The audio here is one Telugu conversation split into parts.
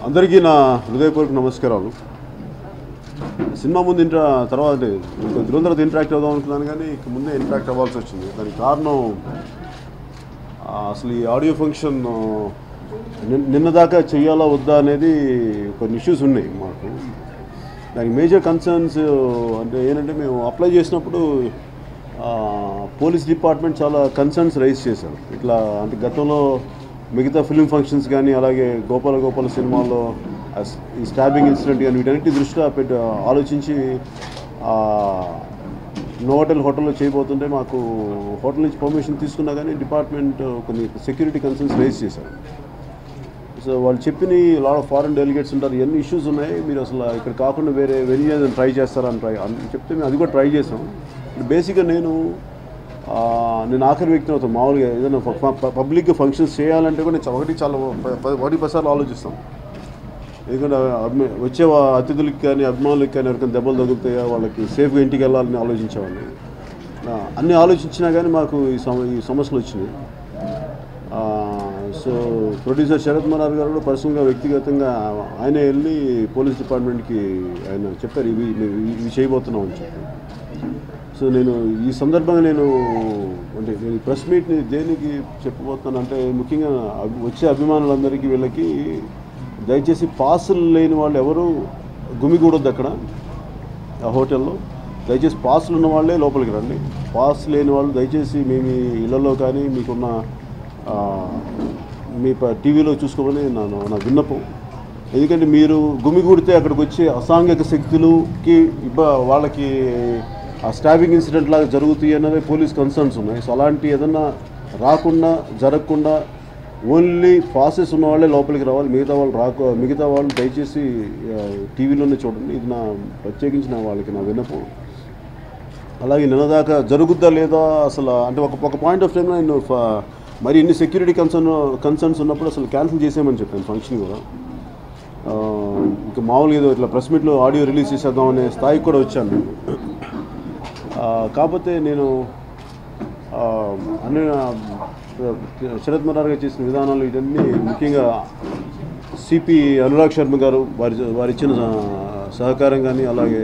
అందరికీ నా హృదయపూర్వక నమస్కారాలు. సినిమా ముందు తర్వాత దురంధరతో ఇంటరాక్ట్ అవుదాం అనుకున్నాను, కానీ ఇక ముందే ఇంటరాక్ట్ అవ్వాల్సి వచ్చింది. దానికి కారణం అసలు ఈ ఆడియో ఫంక్షన్ నిన్న దాకా చెయ్యాలా వద్దా అనేది కొన్ని ఇష్యూస్ ఉన్నాయి మాకు. దానికి మేజర్ కన్సర్న్స్ అంటే ఏంటంటే, మేము అప్లై చేసినప్పుడు పోలీస్ డిపార్ట్మెంట్ చాలా కన్సర్న్స్ రైజ్ చేశారు. ఇట్లా అంటే గతంలో మిగతా ఫిల్మ్ ఫంక్షన్స్ కానీ, అలాగే గోపాల సినిమాల్లో ఈ స్టాబింగ్ ఇన్సిడెంట్ కానీ వీటన్నిటి దృష్ట్యా ఆలోచించి హోటల్లో చేయబోతుంటే మాకు హోటల్ నుంచి పర్మిషన్ తీసుకున్నా కానీ డిపార్ట్మెంట్ కొన్ని సెక్యూరిటీ కన్సర్న్స్ రైజ్ చేశారు. సో వాళ్ళు చెప్పిన లాట్ ఆఫ్ ఫారెన్ డెలిగేట్స్ ఉంటారు, ఎన్ని ఇష్యూస్ ఉన్నాయి, మీరు అసలు ఇక్కడ కాకుండా వేరే ఏదైనా ట్రై చేస్తారని చెప్తే మేము అది కూడా ట్రై చేసాం. బేసిక్గా నేను ఆఖరి వ్యక్తిని అవుతాను. మామూలుగా ఏదైనా పబ్లిక్గా ఫంక్షన్స్ చేయాలంటే కూడా నేను చాలా 10 సార్లు ఆలోచిస్తాం. ఎందుకంటే వచ్చే అతిథులకి కానీ అభిమానులకి కానీ ఎవరికైనా దెబ్బలు తగులుతాయా, వాళ్ళకి సేఫ్గా ఇంటికి వెళ్ళాలని ఆలోచించేవాడిని. అన్నీ ఆలోచించినా కానీ మాకు ఈ సమస్యలు వచ్చినాయి. సో ప్రొడ్యూసర్ శరత్ మరార్ గారు కూడా పర్సనల్గా వ్యక్తిగతంగా ఆయన వెళ్ళి పోలీస్ డిపార్ట్మెంట్కి ఆయన చెప్పారు, ఇవి చేయబోతున్నాం అని చెప్పి. సో నేను ఈ సందర్భంగా నేను ప్రెస్ మీట్ని దేనికి చెప్పబోతున్నాను అంటే, ముఖ్యంగా వచ్చే అభిమానులందరికీ వీళ్ళకి దయచేసి పాసులు లేని వాళ్ళు ఎవరు గుమిగూడొద్దు అక్కడ ఆ హోటల్లో. దయచేసి పాసులు ఉన్న వాళ్ళే లోపలికి రండి. పాస్ లేని వాళ్ళు దయచేసి మీ ఇళ్లలో కానీ మీకున్న మీ టీవీలో చూసుకోమని నా విన్నపం. ఎందుకంటే మీరు గుమిగూడితే అక్కడికి వచ్చే అసాంఘిక శక్తులకి వాళ్ళకి ఆ స్టాబింగ్ ఇన్సిడెంట్ లాగా జరుగుతాయి అన్నది పోలీస్ కన్సర్న్స్ ఉన్నాయి. సో అలాంటి ఏదన్నా రాకుండా జరగకుండా ఓన్లీ పాసెస్ ఉన్న వాళ్ళే లోపలికి రావాలి. మిగతా వాళ్ళు దయచేసి టీవీలోనే చూడండి. ఇది ప్రత్యేకించి వాళ్ళకి నా విన్నపం. అలాగే నిన్నదాకా జరుగుద్దా లేదా అసలు అంటే ఒక పాయింట్ ఆఫ్ టైంలో నేను మరి ఇన్ని సెక్యూరిటీ కన్సర్న్స్ ఉన్నప్పుడు అసలు క్యాన్సిల్ చేసేయమని చెప్పాను ఫంక్షన్ కూడా. ఇంకా మామూలుగా ఏదో ఇట్లా ప్రెస్ మీట్లో ఆడియో రిలీజ్ చేసేద్దాం అనే స్థాయికి కూడా వచ్చాను నేను. కాకపోతే నేను అన్ని శరత్ మరార్ గారు చేసిన విధానాలు ఇవన్నీ, ముఖ్యంగా సిపి అనురాగ్ శర్మ గారు వారు ఇచ్చిన సహకారం కానీ, అలాగే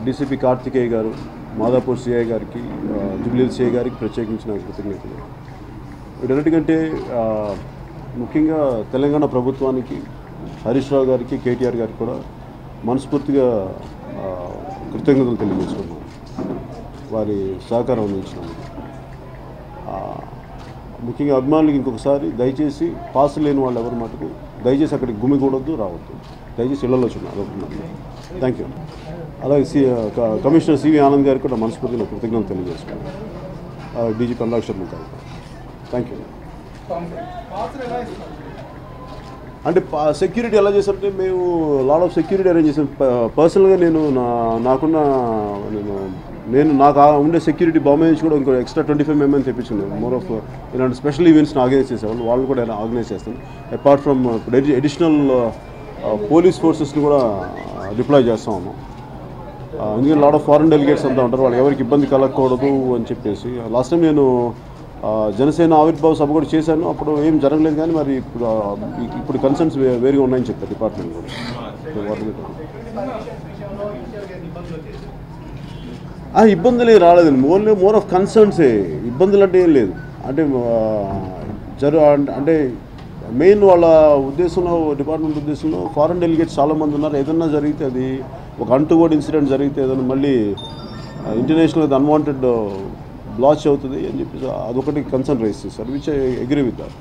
డీసీపీ కార్తికేయ గారు, మాదాపూర్ సిఐ గారికి, జుబ్లీ సిఐ గారికి ప్రత్యేకించిన కృతజ్ఞతలు. వీటన్నిటికంటే ముఖ్యంగా తెలంగాణ ప్రభుత్వానికి, హరీష్ రావు గారికి, కేటీఆర్ గారికి కూడా మనస్ఫూర్తిగా కృతజ్ఞతలు తెలియజేసుకున్నాను వారి సహకారం అందించినందుకు. ముఖ్యంగా అభిమానులకి ఇంకొకసారి దయచేసి పాస్ లేని వాళ్ళు ఎవరి మటుకు దయచేసి అక్కడికి గుమిగూడొద్దు, రావద్దు. దయచేసి ఇళ్లలో చూడండి, అదొకటి. Thank you. అలాగే కమిషనర్ సివి ఆనంద్ గారికి కూడా మనస్ఫూర్తిగా కృతజ్ఞతలు తెలియజేసుకున్నాను. డీజీపీ అనురాగ్ శర్మ గారు థ్యాంక్ యూ. అంటే సెక్యూరిటీ ఎలా చేశారంటే, మేము లాట్ ఆఫ్ సెక్యూరిటీ అరేంజ్ చేసాం. పర్సనల్గా నాకు ఉండే సెక్యూరిటీ బాంబే నుంచి కూడా ఇంకో ఎక్స్ట్రా 25 mm తెప్పించున్నాను. మోర్ ఆఫ్ ఇలాంటి స్పెషల్ ఈవెంట్స్ని ఆర్గనైజ్ చేసేవాళ్ళు, వాళ్ళు కూడా ఆర్గనైజ్ చేస్తాను. అపార్ట్ ఫ్రమ్ అడిషనల్ పోలీస్ ఫోర్సెస్ని కూడా డిప్లాయ్ చేస్తా ఉన్నాం. ఎందుకంటే లాట్ ఆఫ్ ఫారెన్ డెలిగేట్స్ అంతా ఉంటారు, వాళ్ళు ఎవరికి ఇబ్బంది కలగకూడదు అని చెప్పేసి. లాస్ట్ టైం నేను జనసేన ఆవిర్భావ సభ కూడా చేశాను, అప్పుడు ఏం జరగలేదు. కానీ మరి ఇప్పుడు కన్సర్న్స్ వేరుగా ఉన్నాయని చెప్పారు డిపార్ట్మెంట్ కూడా. ఇబ్బందులు ఏం రాలేదండి, ఓన్లీ మోర్ ఆఫ్ కన్సర్న్సే. ఇబ్బందులు అంటే ఏం లేదు. అంటే అంటే మెయిన్ వాళ్ళ ఉద్దేశంలో, డిపార్ట్మెంట్ ఉద్దేశంలో ఫారెన్ డెలిగేట్స్ చాలామంది ఉన్నారు. ఏదన్నా జరిగితే, అది ఒక అంటుగోడ్ ఇన్సిడెంట్ జరిగితే ఏదైనా మళ్ళీ ఇంటర్నేషనల్ అన్వాంటెడ్ బ్లాచ్ అవుతుంది అని చెప్పి అదొకటి కన్సర్న్ రైజ్ చేశారు, which I agree with that.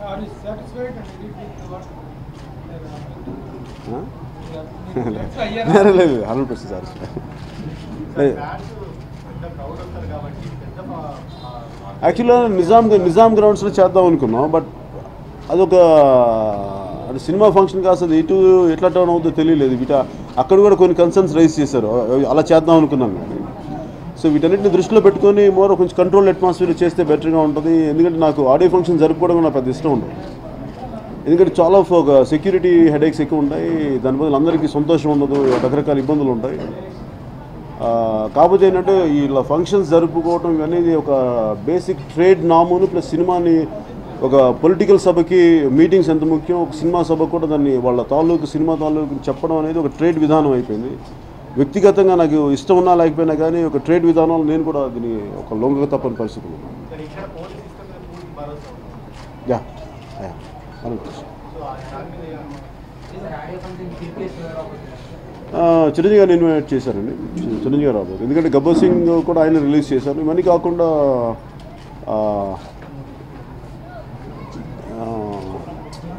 లేదు 100% సార్. యాక్చువల్గా నిజాం గ్రౌండ్స్లో చేద్దాం అనుకున్నాం, బట్ అదొక సినిమా ఫంక్షన్ కాస్త ఇటు ఎట్లా టర్న్ అవుతుందో తెలియలేదు. అక్కడ కూడా కొన్ని కన్సర్న్స్ రైజ్ చేశారు, అలా చేద్దాం అనుకున్నాం. కానీ సో వీటన్నిటిని దృష్టిలో పెట్టుకొని కొంచెం కంట్రోల్ అట్మాస్ఫియర్ చేస్తే బెటర్గా ఉంటుంది. ఎందుకంటే నాకు ఆడియో ఫంక్షన్ జరుపుకోవడం నాకు పెద్ద ఇష్టం ఉండదు. ఎందుకంటే చాలా సెక్యూరిటీ హెడేక్స్ ఎక్కువ ఉంటాయి, దాని బదులు అందరికీ సంతోషం ఉండదు, రకరకాల ఇబ్బందులు ఉంటాయి. కాకపోతే ఏంటంటే ఇలా ఫంక్షన్స్ జరుపుకోవటం అనేది ఒక బేసిక్ ట్రేడ్ నామును ప్లస్ సినిమాని ఒక పొలిటికల్ సభకి మీటింగ్స్ ఎంత ముఖ్యం, ఒక సినిమా సభకు కూడా దాన్ని వాళ్ళ తాలూకు సినిమా తాలూకు చెప్పడం అనేది ఒక ట్రేడ్ విధానం అయిపోయింది. వ్యక్తిగతంగా నాకు ఇష్టం ఉన్నా లేకపోయినా కానీ ఒక ట్రేడ్ విధానంలో నేను కూడా దీన్ని ఒక లొంగ తప్పని పరిస్థితులు. యా చిరంజీవి గారిని ఇన్వైట్ చేశారండి, చిరంజీవి గారు రాబోదు. ఎందుకంటే గబ్బర్ సింగ్ కూడా ఆయన రిలీజ్ చేశారు. ఇవన్నీ కాకుండా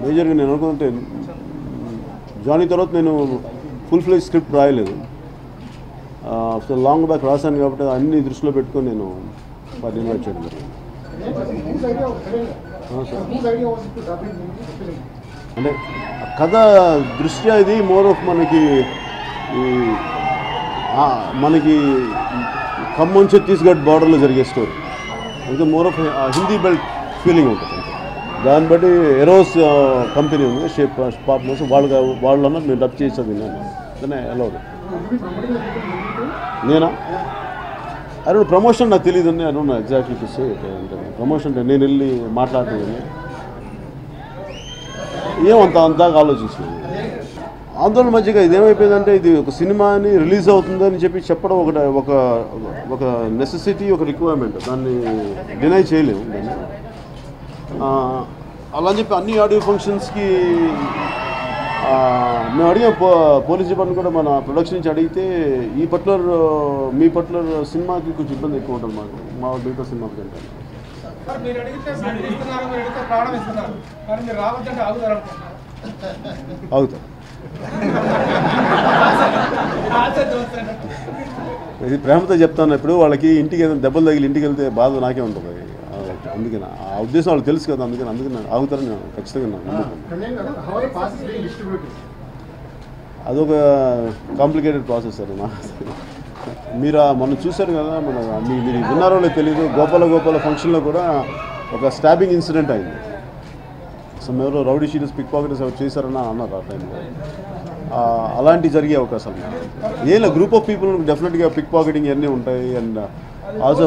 మేజర్గా నేను అనుకుంటే జానీ తర్వాత నేను ఫుల్ ఫ్లెజ్ స్క్రిప్ట్ రాయలేదు. లాంగ్ బ్యాక్ రాశాను కాబట్టి అన్ని దృష్టిలో పెట్టుకొని నేను వాటిని ఇన్వైట్ చేయడం జరిగింది. అంటే కథ దృష్ట్యా ఇది మోర్ ఆఫ్ మనకి ఖమ్మం ఛత్తీస్గఢ్ బార్డర్లో జరిగే స్టోరీ. అందుకే more of Hindi belt feeling ఉంటుంది. దాన్ని బట్టి ఎరోస్ కంపెనీ ఉంది, షేప్ పార్ట్నర్స్, వాళ్ళన్నా నేను డబ్ చేసేది నేను ఎలా నేనా అరే ప్రమోషన్ నాకు తెలియదు అండి. అను ఎగ్జాక్ట్లీ టు సే ప్రమోషన్ అంటే నేను వెళ్ళి మాట్లాడుతుంది అంతగా ఆలోచించలేదు. ఆందోళన మధ్యగా ఇదేమైపోయిందంటే ఇది ఒక సినిమాని రిలీజ్ అవుతుందని చెప్పడం ఒక నెసెసిటీ, ఒక రిక్వైర్మెంట్. దాన్ని డినై చేయలేము దాన్ని. అలా అని చెప్పి అన్ని ఆడియో ఫంక్షన్స్కి మేము అడిగాం. పోలీస్ డిపార్ట్మెంట్ కూడా మన ప్రొడక్షన్ నుంచి అడిగితే మీ పర్టికులర్ సినిమాకి కొంచెం ఇబ్బంది ఎక్కువ ఉంటుంది మా మిగతా సినిమాకి అంటే. అవుతారు ఇది ప్రేమతో చెప్తాను. ఇప్పుడు వాళ్ళకి ఇంటికి దెబ్బలు తగిలి ఇంటికి వెళ్తే బాధ నాకే ఉంటుంది. అందుకే ఆ ఉద్దేశం వాళ్ళకి తెలుసు కదా, అందుకని ఆగుతారని నేను ఖచ్చితంగా అదొక కాంప్లికేటెడ్ ప్రాసెస్ సార్. మీరు మొన్న చూశారు కదా, మీరు విన్నారో లేదో తెలియదు, గోపాల ఫంక్షన్లో కూడా ఒక స్టాబింగ్ ఇన్సిడెంట్ అయింది. అసలు ఎవరో రౌడీ షీటర్స్ పిక్ పాకెటర్స్ ఎవరు చేశారని అన్నారు ఆ టైంలో. అలాంటివి జరిగే అవకాశాలు ఏం లేదు. గ్రూప్ ఆఫ్ పీపుల్ డెఫినెట్గా పిక్ పాకెటింగ్ ఇవన్నీ ఉంటాయి. అండ్ ఆల్సో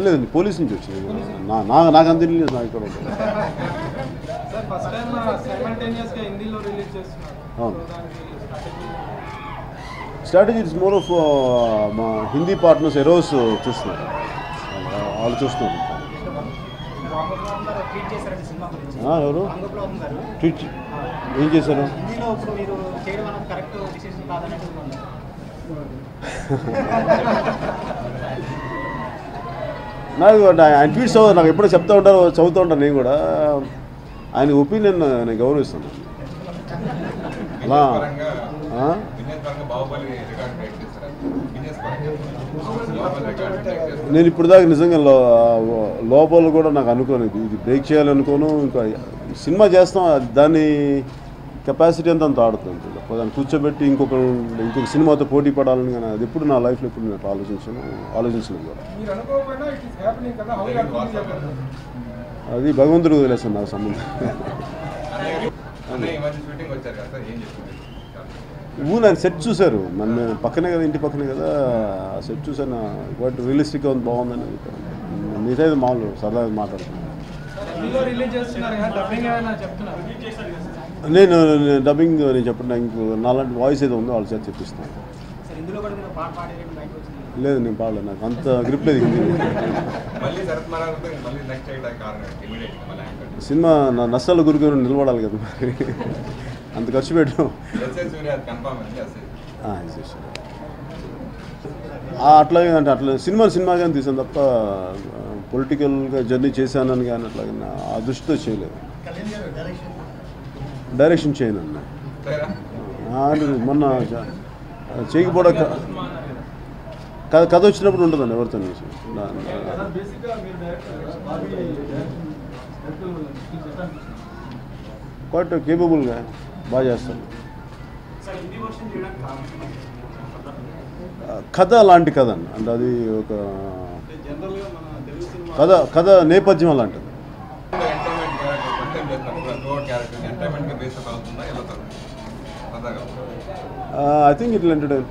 లేదండి, పోలీస్ నుంచి వచ్చింది. నాకు అంత తెలియదు. నాకు ఇక్కడ ఉంటుంది. అవును, స్ట్రాటజీ ఇట్స్ మోర్ ఆఫ్ మా హిందీ పార్ట్నర్స్ ఎరోస్ చూస్తున్నారు, వాళ్ళు చూస్తున్నారు. ఎవరు ట్వీట్ ఏం చేశారు? నాకు ఆయన ట్వీట్స్ నాకు ఎప్పుడో చెప్తూ ఉంటారు, చదువుతూ ఉంటాను. నేను కూడా ఆయన ఒపీనియన్ నేను గౌరవిస్తాను. అలా నేను ఇప్పుడు దాకా నిజంగా లోపల కూడా నాకు అనుకోలేదు ఇది బ్రేక్ చేయాలనుకోను. ఇంకా సినిమా చేస్తాం, దాన్ని కెపాసిటీ అంతా ఆడుతుంది. దాన్ని కూర్చోబెట్టి ఇంకొక సినిమాతో పోటీ పడాలని కానీ అది ఎప్పుడు నా లైఫ్లో ఎప్పుడు నేను ఆలోచించలేదు కూడా. అది భగవంతుడు వదిలేస్తాను నాకు సంబంధం. ఆయన సెట్ చూశారు, నన్ను పక్కనే కదా, ఇంటి పక్కనే కదా, ఆ సెట్ చూసాను. బట్ రియలిస్టిక్గా ఉంది, బాగుందని మిగతా మామూలు సరదాగా మాట్లాడుతున్నాను. నేను డబ్బింగ్ నేను చెప్పిన ఇంకో నాలాంటి వాయిస్ ఏదో ఉందో వాళ్ళ చేత చెప్పిస్తున్నాను. లేదు నేను పాడలేదు, నాకు అంత గ్రిప్ లేదు హిందీ. సినిమా నా నష్టాల గురికి నిలబడాలి కదా, మరి అంత ఖర్చు పెట్టాం. అట్లాగే అంటే అట్లా సినిమాగానే తీసాను తప్ప పొలిటికల్గా జర్నీ చేశానని కానీ అట్లాగే ఆ దృష్టితో చేయలేదు. డైరెక్షన్ చేయను అన్న మొన్న చేయకపోవడం కథ వచ్చినప్పుడు ఉంటుందండి ఎవరితో. క్వైట్ కేపబుల్గా బాగా చేస్తాను. కథ అలాంటి కథ అండి, అంటే అది ఒక కథ నేపథ్యం అలాంటిది. I think it will entertain.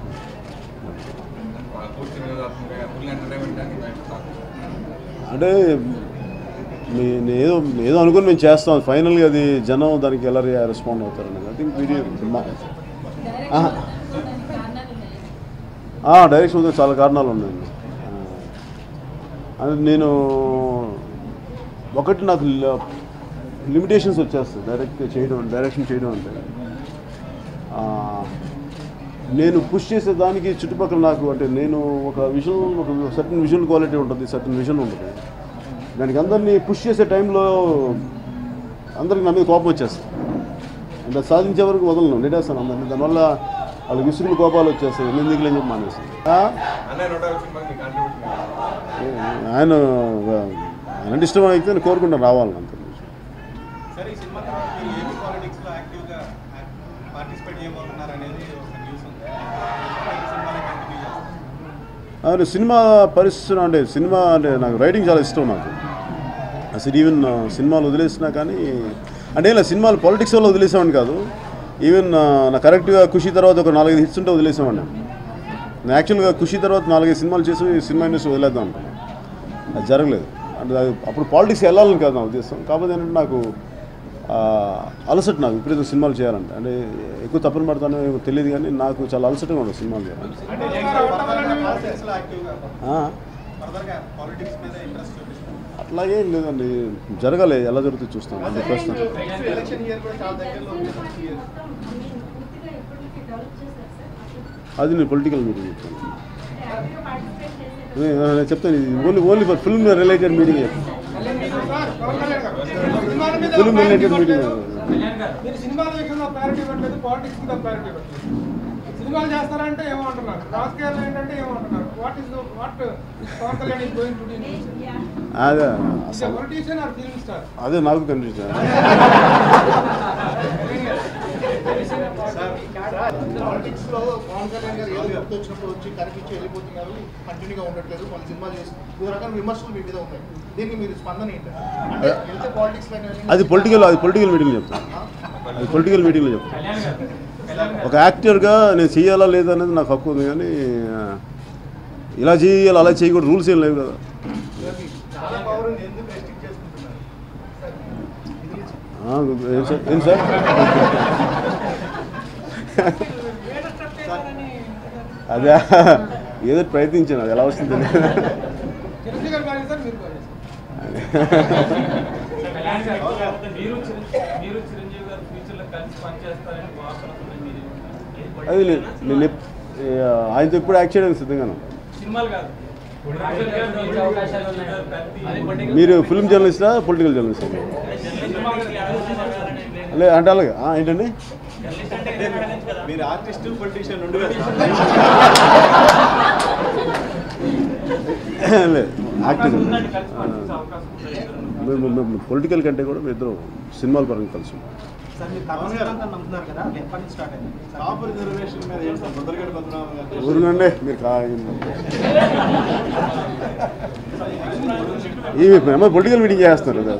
అంటే ఏదో ఏదో అనుకుని మేము చేస్తాం, ఫైనల్గా అది జనం దానికి ఎలా రెస్పాండ్ అవుతారని. ఐ థింక్ వీడియో డైరెక్షన్ ఉంది, చాలా కారణాలు ఉన్నాయండి. అది నేను ఒకటి నాకు లిమిటేషన్స్ వచ్చేస్తాయి డైరెక్షన్ చేయడం అంటే. నేను పుష్ చేసే దానికి చుట్టుపక్కల నాకు అంటే నేను ఒక సర్టన్ విజువల్ క్వాలిటీ ఉంటుంది, సర్టన్ విజన్ ఉంటుంది. దానికి అందరినీ పుష్ చేసే టైంలో అందరికి నా మీద కోపం వచ్చేస్తుంది. అంటే సాధించే వరకు వదలను, నెట్టేస్తాను అందరినీ. దానివల్ల వాళ్ళకి విసుగులు కోపాలు వచ్చేస్తాయి, ఎందుకు లేని చెప్పి మానేసి. ఆయన అంటే ఇష్టం అయితే నేను కోరుకుంటాను రావాలని అంత. అవును, సినిమా పరిస్థితి అంటే నాకు రైటింగ్ చాలా ఇష్టం. నాకు అసలు ఈవెన్ సినిమాలు వదిలేసినా కానీ అంటే ఇలా సినిమాలు పాలిటిక్స్ వల్ల వదిలేసామని కాదు, ఈవెన్ నా కరెక్ట్గా ఖుషి తర్వాత ఒక 4-5 హిట్స్ ఉంటే వదిలేసామండి. నేను యాక్చువల్గా ఖుషి తర్వాత 4-5 సినిమాలు చేసి సినిమా ఇండస్ట్రీ వదిలేద్దాం అనుకున్నాను. అది జరగలేదు. అంటే అప్పుడు పాలిటిక్స్ వెళ్ళాలని కాదు నా ఉద్దేశం. కాకపోతే ఏంటంటే నాకు అలసట, నాకు విపరీతం సినిమాలు చేయాలంటే. అంటే ఎక్కువ తప్పని పడతానో తెలియదు కానీ నాకు చాలా అలసటగా ఉండదు సినిమాలు చేయాలంటే. అట్లాగే లేదండి, జరగాలి, ఎలా జరుగుతుంది చూస్తాను. అంటే ప్రస్తుతం అది నేను పొలిటికల్ మీటింగ్ చెప్తాను. నేను చెప్తాను, ఇది only for film related meeting చెప్తాను. Film related meeting. సినిమాలు చేస్తారంటే ఏమంటున్నారు, రాజకీయాలు ఏంటంటే ఏమంటున్నారు, అదే నాకు కనిపిస్తుంది. పాలిటిక్స్ లో పవన్ కళ్యాణ్ గారు ఏదో గుర్తొచ్చినప్పుడు వచ్చి కనిపించి వెళ్ళిపోతున్నారు, కంటిన్యూగా ఉండట్లేదు, కొన్ని సినిమాలు చేసి వివిధ రకాల విమర్శలు మీ మీద ఉన్నాయి. దీనికి మీరు స్పందన ఏంటి? అంటే వెళ్తే పాలిటిక్స్ అది పొలిటికల్ మీటింగ్లో చెప్తాను. అది పొలిటికల్ మీటింగ్లో చెప్తాను. ఒక యాక్టర్గా నేను చేయాలా లేదా అనేది నాకు హక్కు ఉంది, కానీ ఇలా చేయాలి అలా చేయకూడదు రూల్స్ ఏం లేవు కదా. ఏం సార్ అదే ఏదో ప్రయత్నించాను, అది ఎలా వస్తుంది అది నేను ఆయనతో ఎప్పుడు యాక్ట్ చేయడానికి సిద్ధంగాను. మీరు ఫిల్మ్ జర్నలిస్టా పొలిటికల్ జర్నలిస్టా? లే అంటే అలాగే ఏంటండి మీరు ఆర్టిస్ట్ పొలిటీషియన్ లేదు యాక్టింగ్. పొలిటికల్ కంటే కూడా మీ ఇద్దరు సినిమాల పరంగా కలిసి ఊరునండి. మీరు ఈ పొలిటికల్ మీటింగ్ చేస్తున్నారు కదా,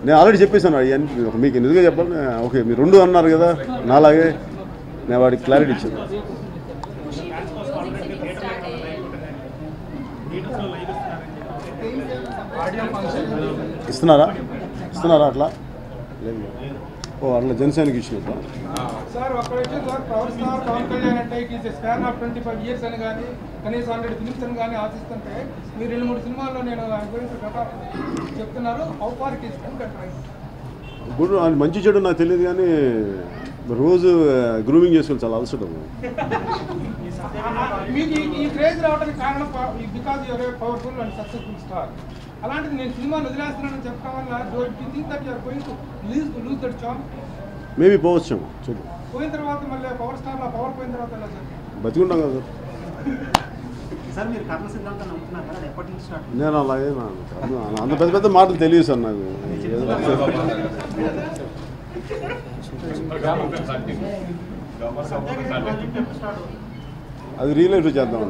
నేను ఆల్రెడీ చెప్పేసాను మీకు ఎందుకు చెప్పాలి. ఓకే మీరు 2 అన్నారు కదా, నాలాగే నేను వాడికి క్లారిటీ ఇచ్చాను. ఇస్తున్నారా అట్లా లేదు. ఓ అట్లా జనసేనకి ఇచ్చినట్టు సార్ ఒక్క విషయం sir, power star Pawan Kalyan అంటే it is span of 25 years అని కానీ కనీసం 100 ఫిలిమ్స్ అని కానీ ఆశిస్తుంటే మీరు 2-3 సినిమాల్లో నేను గురించి చెప్తున్నారు. How far it is good మంచి చెడు నాకు తెలియదు, కానీ రోజు గ్రూమింగ్ చేసుకుని చాలా అలసట. మీకు ఈ క్రేజ్ రావడానికి కారణం because your a powerful and successful star. అలాంటిది నేను సినిమాలు వదిలేస్తున్నానని చెప్పడం వల్ల don't you think that you are going to lose that charm? Maybe పోవచ్చు. చూద్దాం. పోయిన తర్వాత మళ్ళీ పవర్ స్టార్లో పవర్ పోయిన తర్వాత ఎలా సార్? బతికుంటాం కదా సార్. మీరు కర్మ సిద్ధాంతం నమ్ముతున్నారు కదా, ఎప్పటి నుంచి స్టార్ట్? నేను అలాగే అంత పెద్ద మాటలు తెలియదు సార్ నాకు. అది రియల్ లైఫ్లో చేద్దాం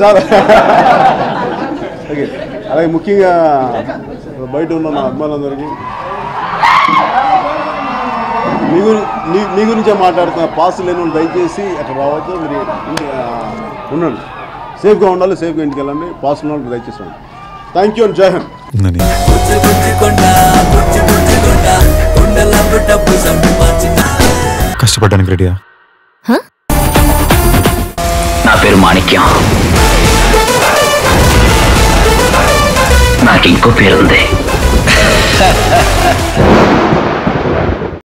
చాలా ఓకే. అలాగే ముఖ్యంగా బయట ఉన్న నా అభిమానులందరికీ మీ గురించే మాట్లాడుతున్న పాస్ లేని వాళ్ళు దయచేసి అక్కడ రావద్దు. మీరు ఉండండి, సేఫ్గా ఉండాలి, సేఫ్గా ఇంటికి వెళ్ళండి. పాస్టర్ వాళ్ళు దయచేసి రండి. థ్యాంక్ యూ అండ్ జై హింద్. కష్టపడడానికి రెడీయా? నా పేరు మాణిక్యం. నాకు ఇంకో పేరుంది.